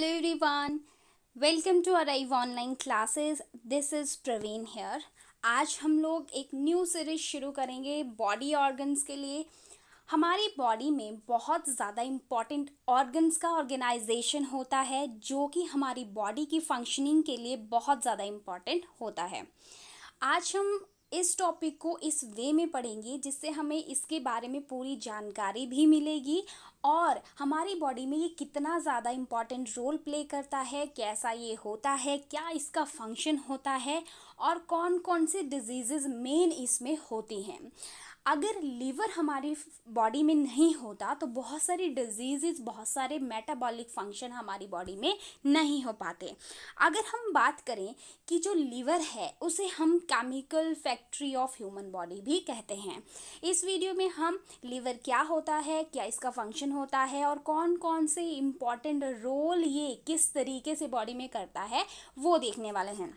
Hello everyone, welcome to Arrive Online Classes. This is Praveen here. आज हम लोग एक न्यू सीरीज शुरू करेंगे बॉडी ऑर्गन्स के लिए. हमारी बॉडी में बहुत ज़्यादा इम्पॉर्टेंट ऑर्गन्स का ऑर्गेनाइजेशन होता है जो कि हमारी बॉडी की फंक्शनिंग के लिए बहुत ज़्यादा इम्पॉर्टेंट होता है. आज हम इस टॉपिक को इस वे में पढ़ेंगे जिससे हमें इसके बारे में पूरी जानकारी भी मिलेगी और हमारी बॉडी में ये कितना ज़्यादा इम्पॉर्टेंट रोल प्ले करता है, कैसा ये होता है, क्या इसका फंक्शन होता है और कौन कौन से डिजीज़ेस मेन इसमें होती हैं. अगर लीवर हमारी बॉडी में नहीं होता तो बहुत सारी डिजीज़ेस, बहुत सारे मेटाबॉलिक फंक्शन हमारी बॉडी में नहीं हो पाते. अगर हम बात करें कि जो लीवर है उसे हम chemical factory of human body भी कहते हैं. इस वीडियो में हम लीवर क्या होता है, क्या इसका फंक्शन होता है और कौन कौन से इम्पॉर्टेंट रोल ये किस तरीके से बॉडी में करता है वो देखने वाले हैं.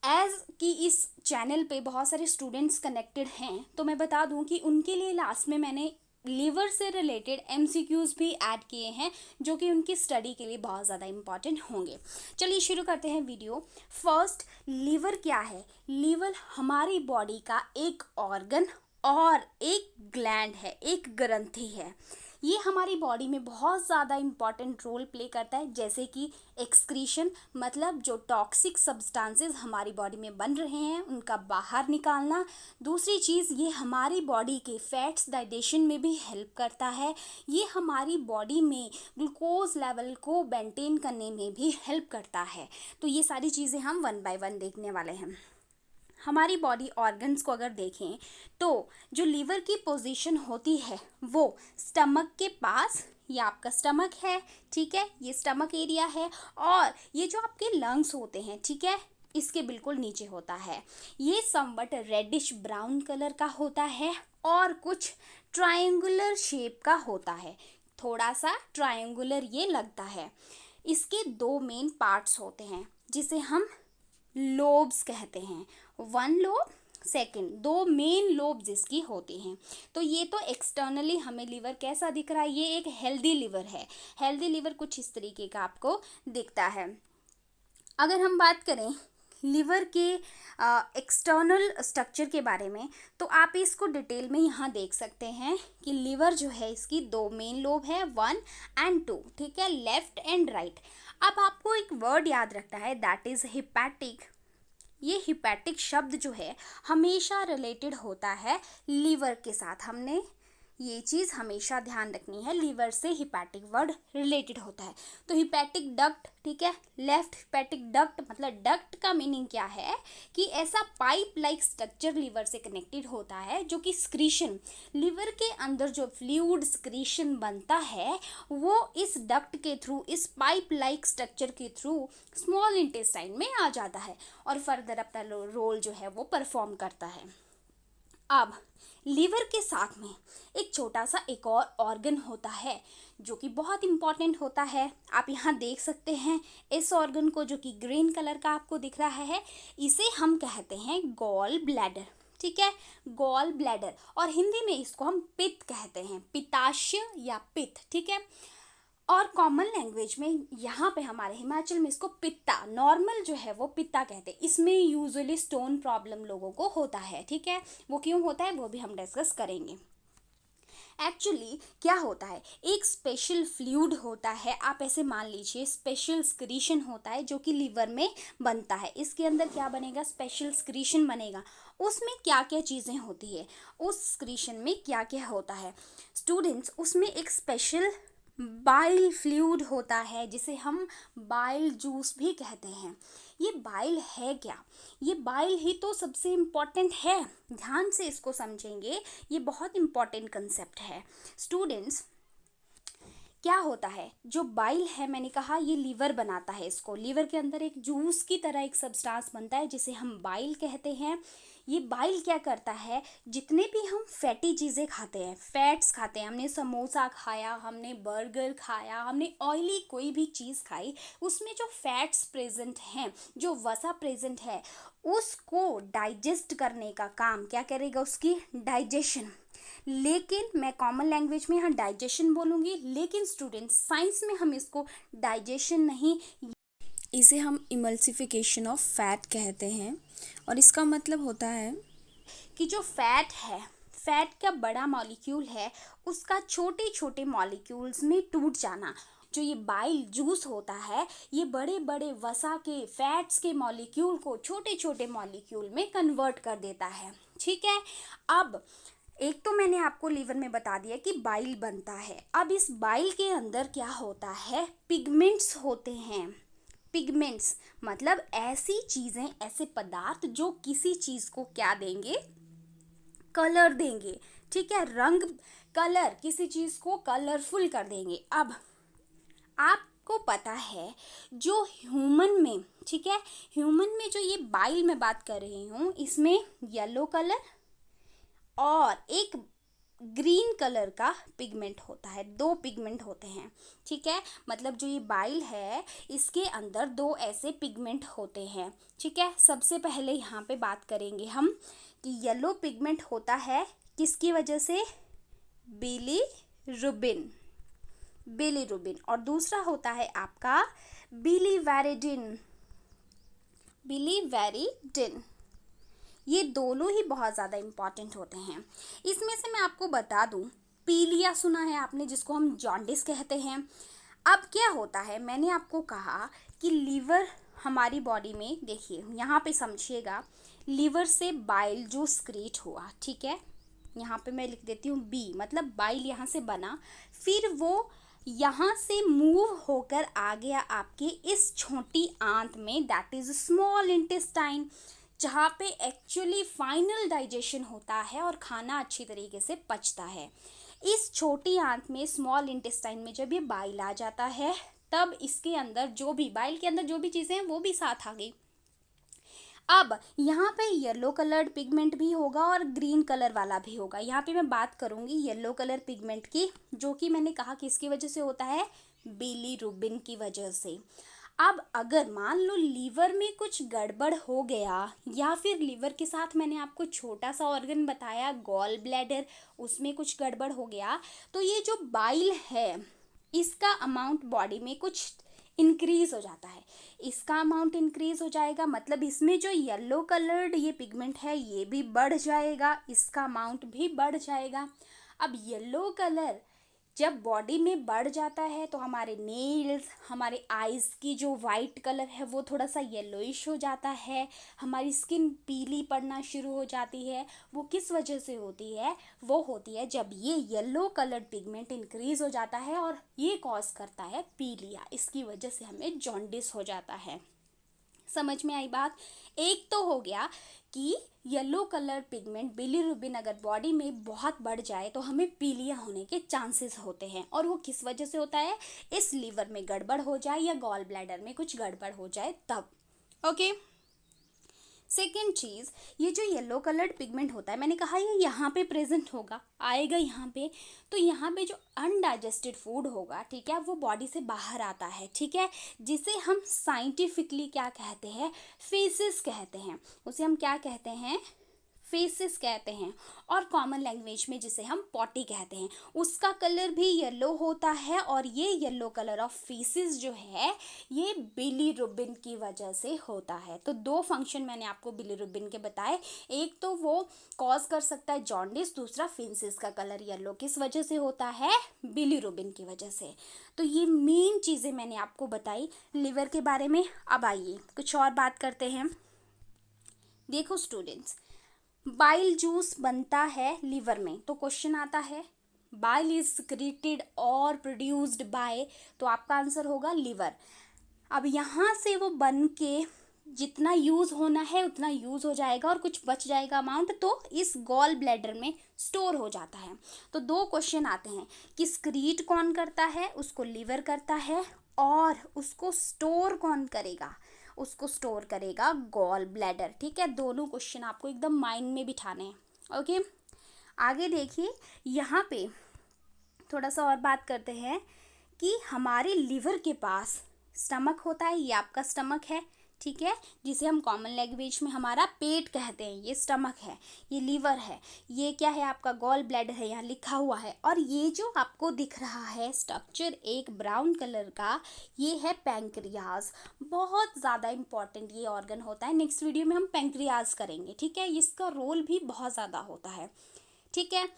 एज़ कि इस चैनल पे बहुत सारे स्टूडेंट्स कनेक्टेड हैं तो मैं बता दूं कि उनके लिए लास्ट में मैंने लीवर से रिलेटेड MCQs भी ऐड किए हैं जो कि उनकी स्टडी के लिए बहुत ज़्यादा इम्पॉर्टेंट होंगे. चलिए शुरू करते हैं वीडियो. फर्स्ट, लीवर क्या है? लीवर हमारी बॉडी का एक ऑर्गन और एक ग्लैंड है, एक ग्रंथि है. ये हमारी बॉडी में बहुत ज़्यादा इम्पॉर्टेंट रोल प्ले करता है, जैसे कि एक्सक्रीशन, मतलब जो टॉक्सिक सब्सटेंसेस हमारी बॉडी में बन रहे हैं उनका बाहर निकालना. दूसरी चीज़, ये हमारी बॉडी के फैट्स डाइजेशन में भी हेल्प करता है. ये हमारी बॉडी में ग्लूकोज लेवल को मेंटेन करने में भी हेल्प करता है. तो ये सारी चीज़ें हम वन बाय वन देखने वाले हैं. हमारी बॉडी ऑर्गन्स को अगर देखें तो जो लीवर की पोजीशन होती है वो स्टमक के पास, ये आपका स्टमक है, ठीक है, ये स्टमक एरिया है. और ये जो आपके लंग्स होते हैं, ठीक है, इसके बिल्कुल नीचे होता है. ये समवट रेडिश ब्राउन कलर का होता है और कुछ ट्रायंगुलर शेप का होता है. थोड़ा सा ट्रायंगुलर ये लगता है. इसके दो मेन पार्ट्स होते हैं जिसे हम लोब्स कहते हैं. वन लोब, सेकंड, दो मेन लोब जिसकी होती हैं. तो ये तो एक्सटर्नली हमें लीवर कैसा दिख रहा है, ये एक हेल्दी लीवर है. हेल्दी लीवर कुछ इस तरीके का आपको दिखता है. अगर हम बात करें लीवर के एक्सटर्नल स्ट्रक्चर के बारे में तो आप इसको डिटेल में यहाँ देख सकते हैं कि लीवर जो है इसकी दो मेन लोब है, 1 and 2, ठीक है, लेफ्ट एंड राइट. अब आपको एक वर्ड याद रखना है, दैट इज़ हिपैटिक. ये हिपैटिक शब्द जो है हमेशा रिलेटेड होता है लीवर के साथ. हमने ये चीज़ हमेशा ध्यान रखनी है, लीवर से हिपैटिक वर्ड रिलेटेड होता है. तो हिपैटिक डक्ट, ठीक है, लेफ्ट हिपैटिक डक्ट, मतलब डक्ट का मीनिंग क्या है कि ऐसा पाइप लाइक स्ट्रक्चर लीवर से कनेक्टेड होता है जो कि स्क्रीशन, लीवर के अंदर जो फ्लूइड स्क्रीशन बनता है वो इस डक्ट के थ्रू, इस पाइप लाइक स्ट्रक्चर के थ्रू स्मॉल इंटेस्टाइन में आ जाता है और फर्दर अपना रोल जो है वो परफॉर्म करता है. अब लीवर के साथ में एक छोटा सा एक और ऑर्गन होता है जो कि बहुत इम्पॉर्टेंट होता है. आप यहाँ देख सकते हैं इस ऑर्गन को जो कि ग्रीन कलर का आपको दिख रहा है, इसे हम कहते हैं गॉल ब्लैडर, ठीक है, गॉल ब्लैडर. और हिंदी में इसको हम पित्त कहते हैं, पित्ताशय या पित्त, ठीक है. और कॉमन लैंग्वेज में यहाँ पे हमारे हिमाचल में इसको पित्ता, नॉर्मल जो है वो पित्ता कहते हैं. इसमें यूजुअली स्टोन प्रॉब्लम लोगों को होता है, ठीक है, वो क्यों होता है वो भी हम डिस्कस करेंगे. एक्चुअली क्या होता है, एक स्पेशल फ्लूइड होता है, आप ऐसे मान लीजिए स्पेशल स्क्रीशन होता है जो कि लीवर में बनता है. इसके अंदर क्या बनेगा, स्पेशल स्क्रीशन बनेगा. उसमें क्या क्या चीज़ें होती है, उस स्क्रीशन में क्या क्या होता है स्टूडेंट्स, उसमें एक स्पेशल बाइल फ्लूइड होता है जिसे हम बाइल जूस भी कहते हैं. ये बाइल है क्या, ये बाइल ही तो सबसे इम्पॉर्टेंट है. ध्यान से इसको समझेंगे, ये बहुत इम्पॉर्टेंट कंसेप्ट है. स्टूडेंट्स क्या होता है, जो बाइल है मैंने कहा ये लीवर बनाता है इसको. लीवर के अंदर एक जूस की तरह एक सब्सटेंस बनता है जिसे हम बाइल कहते हैं. ये बाइल क्या करता है, जितने भी हम फैटी चीज़ें खाते हैं, फैट्स खाते हैं, हमने समोसा खाया, हमने बर्गर खाया, हमने ऑयली कोई भी चीज़ खाई, उसमें जो फैट्स प्रेजेंट हैं, जो वसा प्रेजेंट है, उसको डाइजेस्ट करने का काम क्या करेगा, उसकी डाइजेशन. लेकिन मैं कॉमन लैंग्वेज में यहाँ डाइजेशन बोलूँगी, लेकिन स्टूडेंट्स साइंस में हम इसको डाइजेशन नहीं, इसे हम इमल्सिफिकेशन ऑफ फैट कहते हैं और इसका मतलब होता है कि जो फैट है, फैट का बड़ा मॉलिक्यूल है, उसका छोटे छोटे मॉलिक्यूल्स में टूट जाना। जो ये बाइल जूस होता है, ये बड़े बड़े वसा के फैट्स के मॉलिक्यूल को छोटे छोटे मॉलिक्यूल में कन्वर्ट कर देता है। ठीक है, अब एक तो मैंने आपको लीवर में बता दिया कि बाइल बनता है। अब इस बाइल के अंदर क्या होता है, पिगमेंट्स होते हैं। पिगमेंट्स मतलब ऐसी चीज़ें, ऐसे पदार्थ जो किसी चीज़ को क्या देंगे, कलर देंगे। ठीक है, रंग, कलर, किसी चीज़ को कलरफुल कर देंगे। अब आपको पता है जो ह्यूमन में, ठीक है, ह्यूमन में जो ये बाइल मैं बात कर रही हूँ, इसमें येलो कलर और एक ग्रीन कलर का पिगमेंट होता है, दो पिगमेंट होते हैं। ठीक है, मतलब जो ये बाइल है इसके अंदर दो ऐसे पिगमेंट होते हैं। ठीक है, सबसे पहले यहाँ पे बात करेंगे हम कि येलो पिगमेंट होता है किसकी वजह से, बिलीरुबिन, बिलीरुबिन, और दूसरा होता है आपका बिलीवेरिडिन, बिलीवेरिडिन। ये दोनों ही बहुत ज़्यादा इम्पॉर्टेंट होते हैं। इसमें से मैं आपको बता दूं, पीलिया सुना है आपने, जिसको हम जॉन्डिस कहते हैं। अब क्या होता है, मैंने आपको कहा कि लीवर हमारी बॉडी में, देखिए यहाँ पे समझिएगा, लीवर से बाइल जो स्क्रीट हुआ, ठीक है, यहाँ पे मैं लिख देती हूँ बी, मतलब बाइल यहाँ से बना, फिर वो यहाँ से मूव होकर आ गया आपके इस छोटी आंत में, दैट इज स्मॉल इंटेस्टाइन, जहाँ पे एक्चुअली फाइनल डाइजेशन होता है और खाना अच्छी तरीके से पचता है। इस छोटी आंत में, स्मॉल इंटेस्टाइन में जब ये बाइल आ जाता है, तब इसके अंदर जो भी, बाइल के अंदर जो भी चीज़ें हैं वो भी साथ आ गई। अब यहाँ पे येलो कलर्ड पिगमेंट भी होगा और ग्रीन कलर वाला भी होगा। यहाँ पे मैं बात करूँगी येलो कलर पिगमेंट की, जो कि मैंने कहा किसकी वजह से होता है, बिलीरुबिन की वजह से। अब अगर मान लो लीवर में कुछ गड़बड़ हो गया, या फिर लीवर के साथ मैंने आपको छोटा सा ऑर्गन बताया गॉल ब्लैडर, उसमें कुछ गड़बड़ हो गया, तो ये जो बाइल है इसका अमाउंट बॉडी में कुछ इंक्रीज हो जाता है। इसका अमाउंट इंक्रीज हो जाएगा, मतलब इसमें जो येलो कलर्ड ये पिगमेंट है ये भी बढ़ जाएगा, इसका अमाउंट भी बढ़ जाएगा। अब येलो कलर जब बॉडी में बढ़ जाता है तो हमारे नेल्स, हमारे आईज की जो वाइट कलर है वो थोड़ा सा येलोइश हो जाता है, हमारी स्किन पीली पड़ना शुरू हो जाती है। वो किस वजह से होती है, वो होती है जब ये येलो कलर्ड पिगमेंट इंक्रीज हो जाता है और ये कॉज करता है पीलिया, इसकी वजह से हमें जॉन्डिस हो जाता है। समझ में आई बात। एक तो हो गया कि येलो कलर पिगमेंट बिलीरुबिन अगर बॉडी में बहुत बढ़ जाए तो हमें पीलिया होने के चांसेस होते हैं, और वो किस वजह से होता है, इस लीवर में गड़बड़ हो जाए या गॉल ब्लैडर में कुछ गड़बड़ हो जाए तब। ओके, सेकेंड चीज़, ये जो येलो कलर्ड पिगमेंट होता है, मैंने कहा ये यहाँ पे प्रेजेंट होगा, आएगा यहाँ पे, तो यहाँ पे जो अनडाइजेस्टेड फूड होगा, ठीक है, वो बॉडी से बाहर आता है, ठीक है, जिसे हम साइंटिफिकली क्या कहते हैं, फेसिस कहते हैं। उसे हम क्या कहते हैं, फेसिस कहते हैं, और कॉमन लैंग्वेज में जिसे हम पॉटी कहते हैं। उसका कलर भी येलो होता है, और ये येलो कलर ऑफ फेसिस जो है ये बिलीरुबिन की वजह से होता है। तो दो फंक्शन मैंने आपको बिलीरुबिन के बताए, एक तो वो कॉज कर सकता है जॉन्डिस, दूसरा फेसिस का कलर येलो किस वजह से होता है, बिलीरुबिन की वजह से। तो ये मेन चीज़ें मैंने आपको बताई लिवर के बारे में। अब आइए कुछ और बात करते हैं। देखो स्टूडेंट्स, बाइल जूस बनता है लीवर में, तो क्वेश्चन आता है बाइल इज सिक्रीटेड और प्रोड्यूस्ड बाय, तो आपका आंसर होगा लीवर। अब यहाँ से वो बन के जितना यूज़ होना है उतना यूज़ हो जाएगा और कुछ बच जाएगा अमाउंट, तो इस गॉल ब्लैडर में स्टोर हो जाता है। तो दो क्वेश्चन आते हैं कि स्क्रीट कौन करता है, उसको लीवर करता है, और उसको स्टोर कौन करेगा, उसको स्टोर करेगा गॉल ब्लैडर। ठीक है, दोनों क्वेश्चन आपको एकदम माइंड में बिठाने हैं। ओके, आगे देखिए, यहाँ पे थोड़ा सा और बात करते हैं कि हमारे लीवर के पास स्टमक होता है, ये आपका स्टमक है, ठीक है, जिसे हम कॉमन लैंग्वेज में हमारा पेट कहते हैं। ये स्टमक है, ये लीवर है, ये क्या है आपका गॉल ब्लैडर है, यहाँ लिखा हुआ है। और ये जो आपको दिख रहा है स्ट्रक्चर एक ब्राउन कलर का, ये है पैंक्रियाज। बहुत ज़्यादा इंपॉर्टेंट ये ऑर्गन होता है। नेक्स्ट वीडियो में हम पैंक्रियाज करेंगे, ठीक है। इसका रोल भी बहुत ज़्यादा होता है, ठीक है।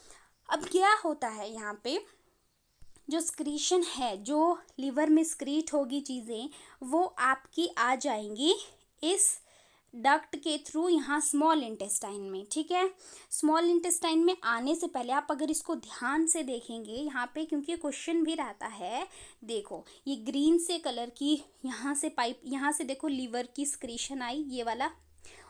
अब क्या होता है यहाँ पे, जो स्क्रीशन है, जो लीवर में स्क्रीट होगी चीज़ें, वो आपकी आ जाएंगी इस डक्ट के थ्रू यहाँ स्मॉल इंटेस्टाइन में, ठीक है। स्मॉल इंटेस्टाइन में आने से पहले आप अगर इसको ध्यान से देखेंगे यहाँ पे, क्योंकि क्वेश्चन भी रहता है, देखो ये ग्रीन से कलर की यहाँ से पाइप, यहाँ से देखो लीवर की स्क्रीशन आई, ये वाला।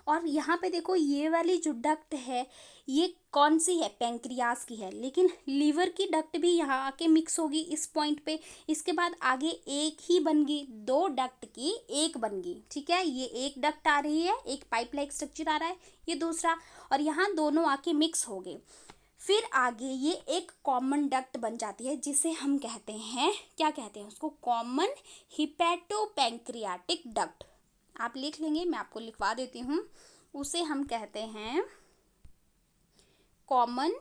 और यहाँ पे देखो ये वाली जो डक्ट है ये कौन सी है, पैंक्रियाज की है। लेकिन लीवर की डक्ट भी यहाँ आके मिक्स होगी इस पॉइंट पे। इसके बाद आगे एक ही बन गई, दो डक्ट की एक बन गई, ठीक है। ये एक डक्ट आ रही है, एक पाइप लाइक स्ट्रक्चर आ रहा है, ये दूसरा, और यहाँ दोनों आके मिक्स हो गए। फिर आगे ये एक कॉमन डक्ट बन जाती है, जिसे हम कहते हैं, क्या कहते हैं उसको, कॉमन हिपैटोपैंक्रियाटिक डक्ट। आप लिख लेंगे, मैं आपको लिखवा देती हूँ। उसे हम कहते हैं कॉमन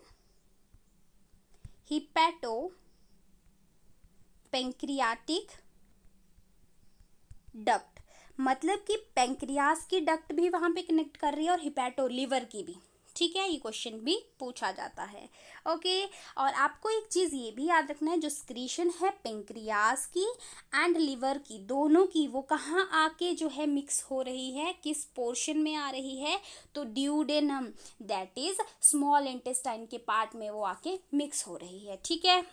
हिपैटोपैंक्रियाटिक डक्ट। मतलब कि पैंक्रियास की डक्ट भी वहाँ पे कनेक्ट कर रही है और हिपैटो लीवर की भी, ठीक है। ये क्वेश्चन भी पूछा जाता है, ओके। और आपको एक चीज़ ये भी याद रखना है, जो स्क्रीशन है पेंक्रियास की एंड लिवर की, दोनों की, वो कहाँ आके जो है मिक्स हो रही है, किस पोर्शन में आ रही है, तो duodenum, that is small intestine के पार्ट में वो आके मिक्स हो रही है, ठीक है।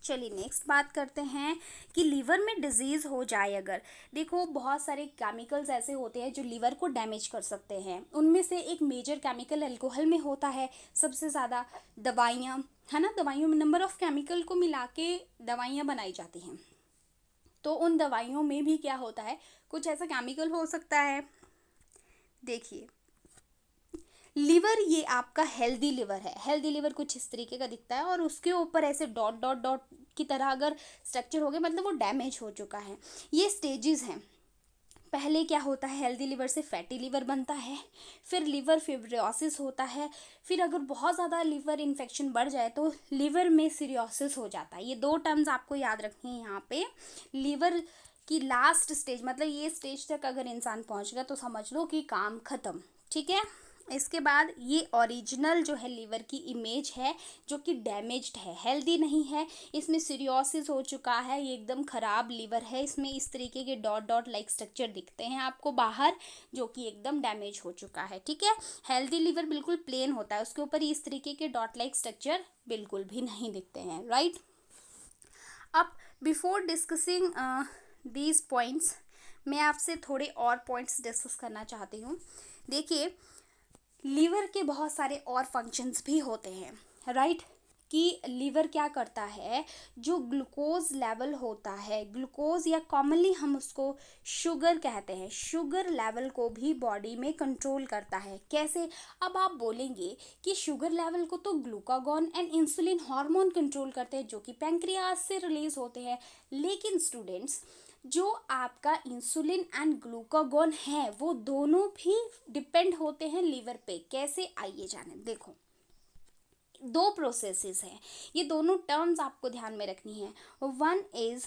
चलिए नेक्स्ट बात करते हैं कि लीवर में डिजीज़ हो जाए अगर, देखो बहुत सारे केमिकल्स ऐसे होते हैं जो लीवर को डैमेज कर सकते हैं। उनमें से एक मेजर केमिकल अल्कोहल में होता है, सबसे ज़्यादा दवाइयाँ, है ना, दवाइयों में नंबर ऑफ़ केमिकल को मिला के दवाइयाँ बनाई जाती हैं। तो उन दवाइयों में भी क्या होता है, कुछ ऐसा केमिकल हो सकता है। देखिए लीवर, ये आपका हेल्दी लिवर है। हेल्दी लिवर कुछ इस तरीके का दिखता है और उसके ऊपर ऐसे डॉट डॉट डॉट की तरह अगर स्ट्रक्चर हो गया, मतलब वो डैमेज हो चुका है। ये स्टेजेस हैं। पहले क्या होता है, हेल्दी लिवर से फैटी लिवर बनता है, फिर लिवर फिब्रोसिस होता है, फिर अगर बहुत ज़्यादा लिवर इन्फेक्शन बढ़ जाए तो लिवर में सीरोसिस हो जाता है। ये दो टर्म्स आपको याद रखनी है यहाँ पे। लिवर की लास्ट स्टेज, मतलब ये स्टेज तक अगर इंसान पहुँच गया तो समझ लो कि काम ख़त्म, ठीक है। इसके बाद ये ओरिजिनल जो है लीवर की इमेज है, जो कि डैमेज्ड है, हेल्दी नहीं है, इसमें सीरोसिस हो चुका है, ये एकदम ख़राब लीवर है। इसमें इस तरीके के डॉट डॉट लाइक स्ट्रक्चर दिखते हैं आपको बाहर, जो कि एकदम डैमेज हो चुका है, ठीक है। हेल्दी लीवर बिल्कुल प्लेन होता है, उसके ऊपर इस तरीके के डॉट लाइक स्ट्रक्चर बिल्कुल भी नहीं दिखते हैं, राइट। अब बिफोर डिस्कसिंग दीज पॉइंट्स, मैं आपसे थोड़े और पॉइंट्स डिस्कस करना चाहती हूँ। देखिए लीवर के बहुत सारे और फंक्शंस भी होते हैं, राइट। कि लीवर क्या करता है, जो ग्लूकोज लेवल होता है, ग्लूकोज या कॉमनली हम उसको शुगर कहते हैं, शुगर लेवल को भी बॉडी में कंट्रोल करता है। कैसे, अब आप बोलेंगे कि शुगर लेवल को तो glucagon and insulin hormone control करते हैं, जो कि पैंक्रियाज से रिलीज होते हैं। लेकिन स्टूडेंट्स, जो आपका इंसुलिन एंड ग्लूकागॉन है, वो दोनों भी डिपेंड होते हैं लीवर पे। कैसे, आइए जाने। देखो दो प्रोसेसेस हैं, ये दोनों टर्म्स आपको ध्यान में रखनी है। One is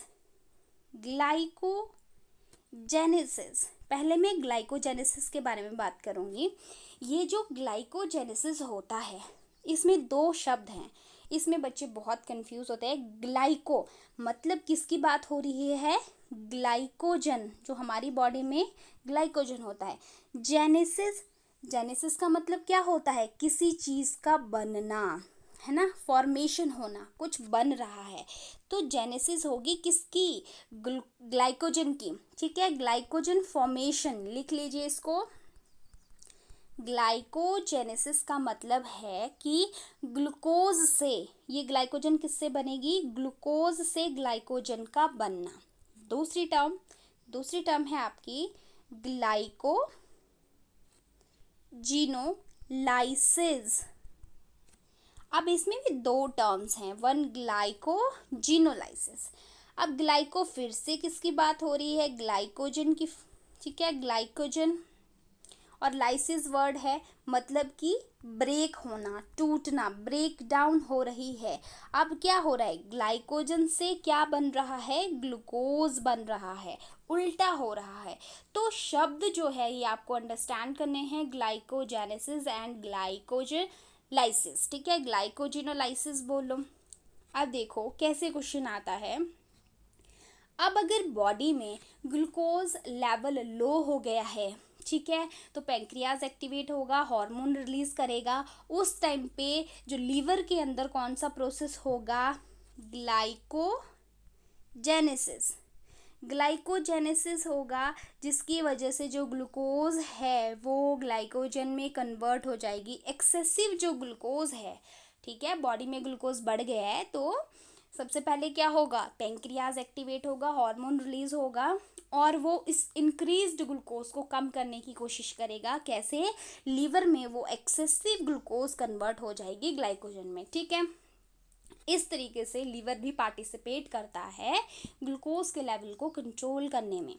glycogenesis. पहले मैं ग्लाइकोजेनेसिस के बारे में बात करूँगी। ये जो ग्लाइकोजेनेसिस होता है, इसमें दो शब्द हैं, इसमें बच्चे बहुत कंफ्यूज होते हैं। ग्लाइको मतलब किसकी बात हो रही है, ग्लाइकोजन, जो हमारी बॉडी में ग्लाइकोजन होता है। जेनेसिस, जेनेसिस का मतलब क्या होता है, किसी चीज़ का बनना, है ना, फॉर्मेशन होना, कुछ बन रहा है। तो जेनेसिस होगी किसकी, ग्लाइकोजन की, ठीक है। ग्लाइकोजन फॉर्मेशन लिख लीजिए इसको। ग्लाइकोजेनेसिस का मतलब है कि ग्लूकोज से, ये ग्लाइकोजन किससे बनेगी, ग्लूकोज से ग्लाइकोजन का बनना। दूसरी टर्म है आपकी ग्लाइकोजिनोलाइसिस। अब इसमें भी दो टर्म्स हैं, वन ग्लाइकोजिनोलाइसिस। अब ग्लाइको फिर से किसकी बात हो रही है, ग्लाइकोजन की, ठीक है, ग्लाइकोजन। और लाइसिस वर्ड है मतलब कि ब्रेक होना, टूटना, ब्रेक डाउन हो रही है। अब क्या हो रहा है, ग्लाइकोजन से क्या बन रहा है, ग्लूकोज बन रहा है, उल्टा हो रहा है। तो शब्द जो है ये आपको अंडरस्टैंड करने हैं, ग्लाइकोजेनेसिस एंड ग्लाइकोजेलाइसिस। ठीक है, ग्लाइकोजिनोलाइसिस बोलो। अब देखो कैसे क्वेश्चन आता है। अब अगर बॉडी में ग्लूकोज लेवल लो हो गया है, ठीक है, तो पैंक्रियाज एक्टिवेट होगा, हार्मोन रिलीज करेगा। उस टाइम पे जो लीवर के अंदर कौन सा प्रोसेस होगा, ग्लाइकोजेनेसिस। ग्लाइकोजेनेसिस होगा, जिसकी वजह से जो ग्लूकोज है वो ग्लाइकोजन में कन्वर्ट हो जाएगी। एक्सेसिव जो ग्लूकोज है, ठीक है, बॉडी में ग्लूकोज बढ़ गया है तो सबसे पहले क्या होगा, पैंक्रियाज एक्टिवेट होगा, हार्मोन रिलीज होगा और वो इस इंक्रीज्ड ग्लूकोज को कम करने की कोशिश करेगा। कैसे, लीवर में वो एक्सेसिव ग्लूकोज कन्वर्ट हो जाएगी ग्लाइकोजन में। ठीक है, इस तरीके से लीवर भी पार्टिसिपेट करता है ग्लूकोज के लेवल को कंट्रोल करने में।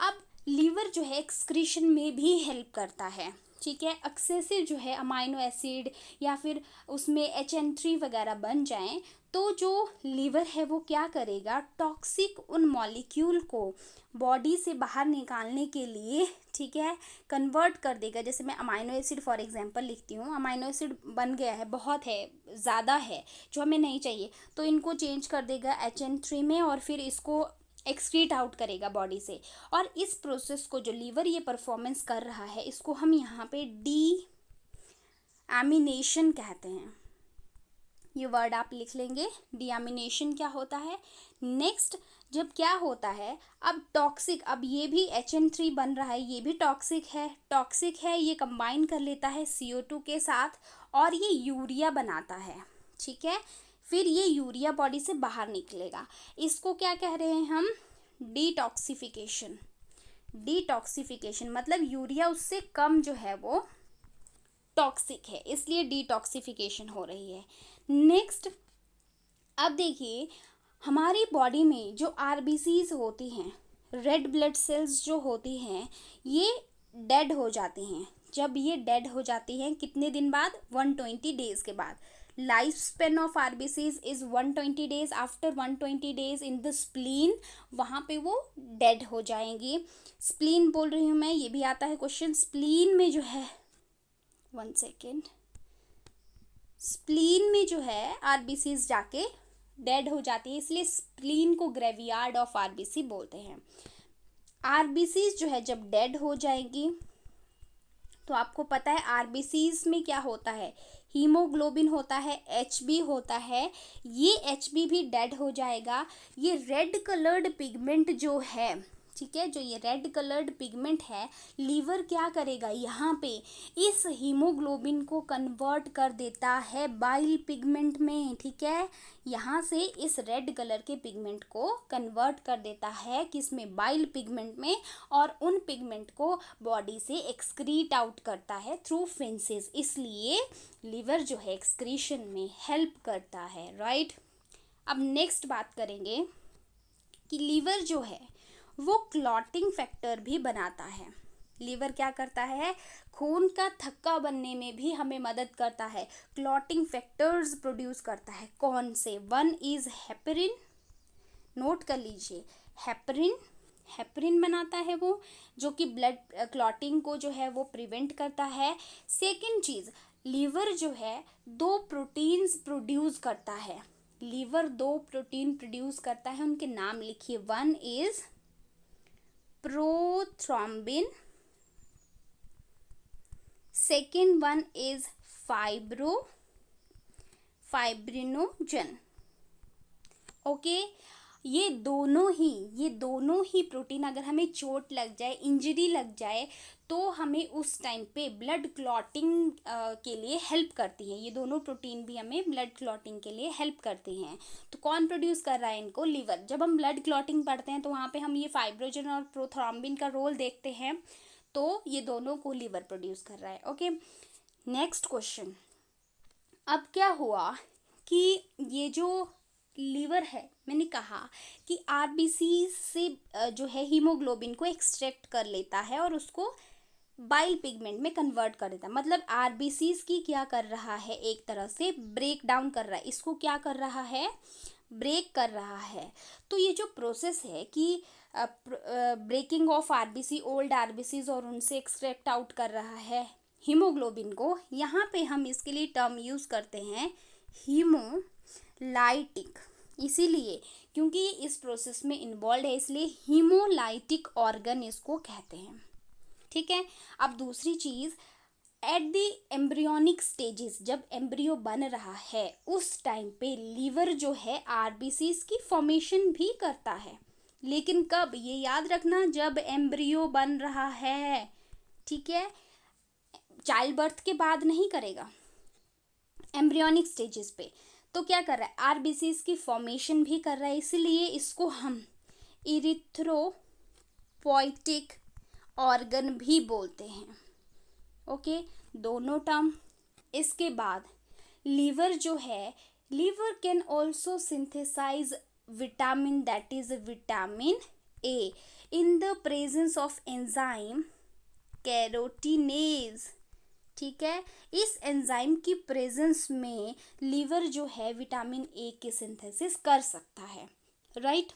अब लीवर जो है एक्सक्रीशन में भी हेल्प करता है। ठीक है, एक्सेसिव जो है अमाइनो एसिड या फिर उसमें HN3 वगैरह बन जाएं तो जो लीवर है वो क्या करेगा, टॉक्सिक उन मॉलिक्यूल को बॉडी से बाहर निकालने के लिए, ठीक है, कन्वर्ट कर देगा। जैसे मैं अमाइनो एसिड फॉर एग्जांपल लिखती हूँ, अमाइनो एसिड बन गया है, बहुत है, ज़्यादा है, जो हमें नहीं चाहिए, तो इनको चेंज कर देगा HN3 में और फिर इसको एक्सक्रीट आउट करेगा बॉडी से। और इस प्रोसेस को जो लीवर ये परफॉर्मेंस कर रहा है, इसको हम यहाँ पे डी एमिनेशन कहते हैं। ये वर्ड आप लिख लेंगे, डीएमिनेशन क्या होता है। नेक्स्ट, जब क्या होता है, अब टॉक्सिक, अब ये भी HN3 बन रहा है, ये भी टॉक्सिक है, ये कंबाइन कर लेता है CO2 के साथ और ये यूरिया बनाता है। ठीक है, फिर ये यूरिया बॉडी से बाहर निकलेगा। इसको क्या कह रहे हैं हम, डिटॉक्सिफिकेशन। डिटॉक्सिफिकेशन मतलब यूरिया उससे कम जो है वो टॉक्सिक है, इसलिए डिटॉक्सिफिकेशन हो रही है। नेक्स्ट, अब देखिए हमारी बॉडी में जो RBCs होती हैं, रेड ब्लड सेल्स जो होती हैं, ये डेड हो जाती हैं। जब ये डेड हो जाती हैं कितने दिन बाद, 120 डेज के बाद। Life span of RBCs is 120 days. After 120 days in the spleen, वहाँ पे वो डेड हो जाएंगी। स्प्लीन बोल रही हूँ मैं, ये भी आता है क्वेश्चन। स्प्लीन में जो है, 1 सेकेंड, स्प्लीन में जो है RBCs जाके डेड हो जाती है, इसलिए स्प्लीन को ग्रेवयार्ड ऑफ RBC बोलते हैं। RBCs जो है जब डेड हो जाएंगी तो आपको पता है RBCs में क्या होता है, हीमोग्लोबिन होता है, HB होता है, ये HB भी डेड हो जाएगा। ये रेड कलर्ड पिगमेंट जो है, ठीक है, जो ये रेड कलर्ड पिगमेंट है, लीवर क्या करेगा, यहाँ पे इस हीमोग्लोबिन को कन्वर्ट कर देता है बाइल पिगमेंट में। ठीक है, यहाँ से इस रेड कलर के पिगमेंट को कन्वर्ट कर देता है किसमें, बाइल पिगमेंट में, और उन पिगमेंट को बॉडी से एक्सक्रीट आउट करता है थ्रू फेंसेस। इसलिए लीवर जो है एक्सक्रीशन में हेल्प करता है, राइट। अब नेक्स्ट बात करेंगे कि लीवर जो है वो क्लॉटिंग फैक्टर भी बनाता है। लीवर क्या करता है, खून का थक्का बनने में भी हमें मदद करता है, क्लॉटिंग फैक्टर्स प्रोड्यूस करता है। कौन से, 1 इज हेपरिन, नोट कर लीजिए, हेपरिन बनाता है वो, जो कि ब्लड क्लॉटिंग को जो है वो प्रिवेंट करता है। सेकेंड चीज़, लीवर जो है 2 प्रोटीन्स प्रोड्यूस करता है। लीवर 2 प्रोटीन प्रोड्यूस करता है, उनके नाम लिखिए। 1 is prothrombin, second one is fibrinogen. Okay, ये दोनों ही प्रोटीन अगर हमें चोट लग जाए, इंजरी लग जाए, तो हमें उस टाइम पे ब्लड क्लॉटिंग के लिए हेल्प करती है। ये दोनों प्रोटीन भी हमें ब्लड क्लॉटिंग के लिए हेल्प करती हैं। तो कौन प्रोड्यूस कर रहा है इनको, लीवर। जब हम ब्लड क्लॉटिंग पढ़ते हैं तो वहाँ पे हम ये फाइब्रोजन और प्रोथ्रोम्बिन का रोल देखते हैं, तो ये दोनों को लीवर प्रोड्यूस कर रहा है। Okay, next question. अब क्या हुआ कि ये जो लीवर है, मैंने कहा कि आरबीसी से जो है हीमोग्लोबिन को एक्सट्रैक्ट कर लेता है और उसको बाइल पिगमेंट में कन्वर्ट कर देता है। मतलब आरबीसीज की क्या कर रहा है, एक तरह से ब्रेक डाउन कर रहा है, इसको क्या कर रहा है, ब्रेक कर रहा है। तो ये जो प्रोसेस है कि breaking of RBC, old RBCs, और उनसे एक्सट्रैक्ट आउट कर रहा है हीमोग्लोबिन को, यहाँ पे हम इसके लिए टर्म यूज़ करते हैं हीमोलाइटिक। इसीलिए क्योंकि ये इस प्रोसेस में इन्वॉल्व है, इसलिए हीमोलाइटिक ऑर्गन इसको कहते हैं। ठीक है। अब दूसरी चीज़, एट द एम्ब्रियोनिक स्टेजेस, जब एम्ब्रियो बन रहा है उस टाइम पे लीवर जो है आरबीसीज की फॉर्मेशन भी करता है। लेकिन कब, ये याद रखना, जब एम्ब्रियो बन रहा है। ठीक है, चाइल्ड बर्थ के बाद नहीं करेगा, एम्ब्रियोनिक स्टेजेस पे। तो क्या कर रहा है, आरबीसीज की फॉर्मेशन भी कर रहा है, इसलिए इसको हम इरिथ्रोपोइटिक ऑर्गन भी बोलते हैं। ओके, दोनों टर्म। इसके बाद लीवर जो है, liver can also synthesize vitamin, that is vitamin A, in the presence of enzyme carotenase. ठीक है, इस एंजाइम की प्रेजेंस में लीवर जो है विटामिन ए की सिंथेसिस कर सकता है। राइट।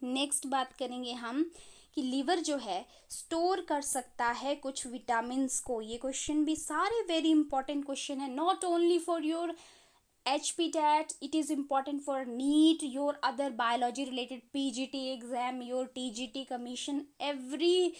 नेक्स्ट बात करेंगे हम कि लीवर जो है स्टोर कर सकता है कुछ विटामिन्स को। ये क्वेश्चन भी सारे वेरी इंपॉर्टेंट क्वेश्चन है, not only for your HP TAT, it is important for NEET, your other biology related PGT exam, your TGT commission, every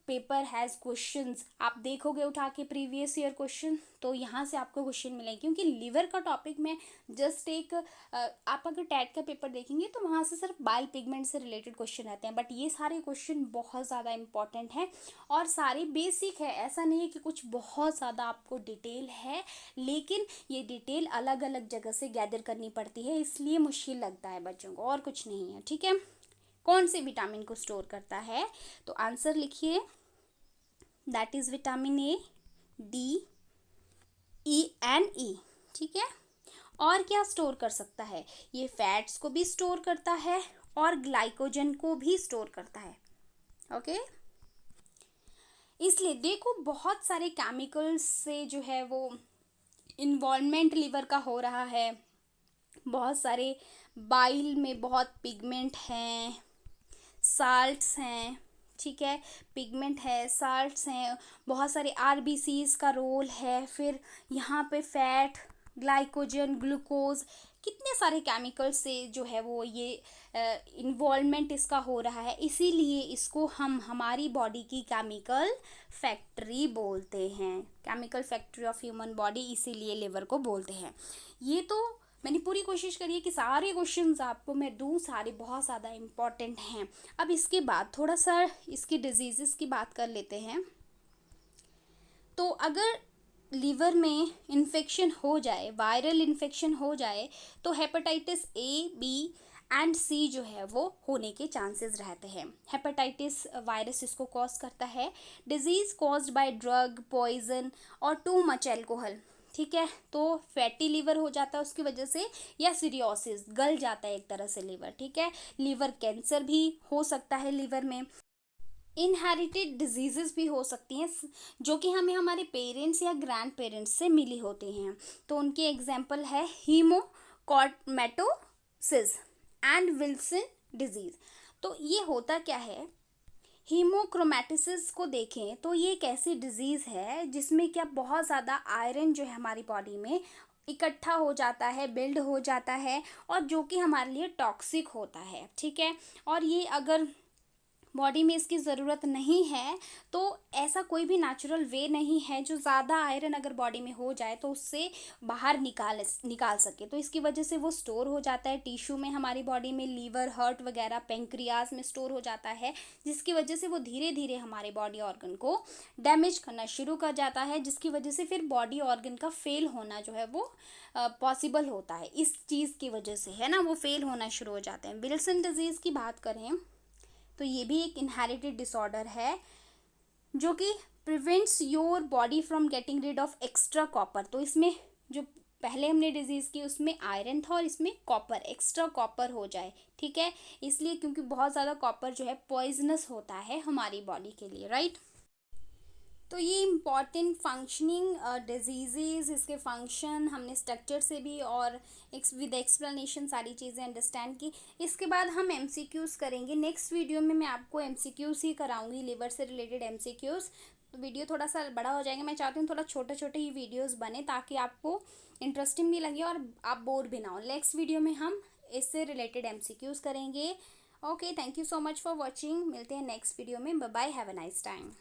paper has questions। आप देखोगे उठा के प्रीवियस ईयर क्वेश्चन, तो यहाँ से आपको क्वेश्चन मिलेंगे, क्योंकि लीवर का टॉपिक में जस्ट एक आप अगर टैट का पेपर देखेंगे तो वहाँ से सिर्फ बाइल पिगमेंट से रिलेटेड क्वेश्चन रहते हैं, बट ये सारे क्वेश्चन बहुत ज़्यादा इंपॉर्टेंट हैं और सारे बेसिक है। ऐसा नहीं है कि कुछ बहुत ज़्यादा आपको डिटेल है, लेकिन ये डिटेल अलग अलग जगह से गैदर करनी पड़ती है, इसलिए मुश्किल लगता है बच्चों को, और कुछ नहीं है। ठीक है, कौन से विटामिन को स्टोर करता है, तो आंसर लिखिए, that is vitamin A, D, E and E. ठीक है, और क्या स्टोर कर सकता है, ये फैट्स को भी स्टोर करता है और ग्लाइकोजन को भी स्टोर करता है। ओके, इसलिए देखो बहुत सारे केमिकल्स से जो है वो इन्वॉल्वमेंट लीवर का हो रहा है, बहुत सारे बाइल में बहुत पिगमेंट हैं, साल्ट्स हैं। ठीक है, पिगमेंट है, साल्ट्स हैं, बहुत सारे आरबीसीज का रोल है, फिर यहाँ पे फैट, ग्लाइकोजन, ग्लूकोज, कितने सारे केमिकल्स से जो है वो ये इन्वॉल्वमेंट इसका हो रहा है। इसीलिए इसको हम हमारी बॉडी की केमिकल फैक्ट्री बोलते हैं, chemical factory of human body, इसीलिए लिवर को बोलते हैं। ये तो मैंने पूरी कोशिश करी है कि सारे क्वेश्चंस आपको मैं दूँ, सारे बहुत ज़्यादा इम्पॉर्टेंट हैं। अब इसके बाद थोड़ा सा इसकी डिजीज़ की बात कर लेते हैं। तो अगर लीवर में इन्फेक्शन हो जाए, वायरल इन्फेक्शन हो जाए, तो हेपेटाइटिस ए, बी एंड सी जो है वो होने के चांसेस रहते हैं। हेपेटाइटिस वायरस इसको कॉज करता है, disease caused by drug, poison और टू मच एल्कोहल। ठीक है, तो फैटी लीवर हो जाता है उसकी वजह से, या सीरियोसिस, गल जाता है एक तरह से लीवर। ठीक है, लीवर कैंसर भी हो सकता है लीवर में, इनहेरिटेड डिजीज़ेस भी हो सकती हैं जो कि हमें हमारे पेरेंट्स या ग्रैंड पेरेंट्स से मिली होती हैं। तो उनके एग्जाम्पल है हीमोकॉर्टमेटोसिस एंड विल्सन डिजीज़। तो ये होता क्या है, हीमोक्रोमैटिसिस को देखें तो ये एक ऐसी डिजीज़ है जिसमें क्या बहुत ज़्यादा आयरन जो है हमारी बॉडी में इकट्ठा हो जाता है, बिल्ड हो जाता है, और जो कि हमारे लिए टॉक्सिक होता है। ठीक है, और ये अगर बॉडी में इसकी ज़रूरत नहीं है तो ऐसा कोई भी नेचुरल वे नहीं है जो ज़्यादा आयरन अगर बॉडी में हो जाए तो उससे बाहर निकाल सके। तो इसकी वजह से वो स्टोर हो जाता है टिश्यू में, हमारी बॉडी में लीवर, हार्ट वगैरह, पेंक्रियाज में स्टोर हो जाता है, जिसकी वजह से वो धीरे धीरे हमारे बॉडी ऑर्गन को डैमेज करना शुरू कर जाता है, जिसकी वजह से फिर बॉडी ऑर्गन का फेल होना जो है वो पॉसिबल होता है। इस चीज़ की वजह से है ना, वो फेल होना शुरू हो जाते हैं। विल्सन डिजीज़ की बात करें तो ये भी एक इनहेरिटेड डिसऑर्डर है जो कि prevents your body from getting rid of extra copper. तो इसमें जो पहले हमने डिजीज़ की उसमें आयरन था और इसमें कॉपर, एक्स्ट्रा कॉपर हो जाए, ठीक है, इसलिए क्योंकि बहुत ज़्यादा कॉपर जो है पॉइजनस होता है हमारी बॉडी के लिए, राइट। तो ये इम्पॉर्टेंट फंक्शनिंग डिजीज़, इसके फंक्शन हमने स्ट्रक्चर से भी और विद एक्सप्लेनेशन सारी चीज़ें अंडरस्टैंड की। इसके बाद हम एमसीक्यूज़ करेंगे। नेक्स्ट वीडियो में मैं आपको एमसीक्यूज़ ही कराऊंगी, लिवर से रिलेटेड एमसीक्यूज़। तो वीडियो थोड़ा सा बड़ा हो जाएगा, मैं चाहती हूँ थोड़ा छोटे छोटे ही वीडियोज़ बने ताकि आपको इंटरेस्टिंग भी लगे और आप बोर भी ना हो। नेक्स्ट वीडियो में हम इससे रिलेटेड एमसीक्यूज़ करेंगे। Okay, thank you so much for watching. मिलते हैं नेक्स्ट वीडियो में। Bye bye, have a nice time.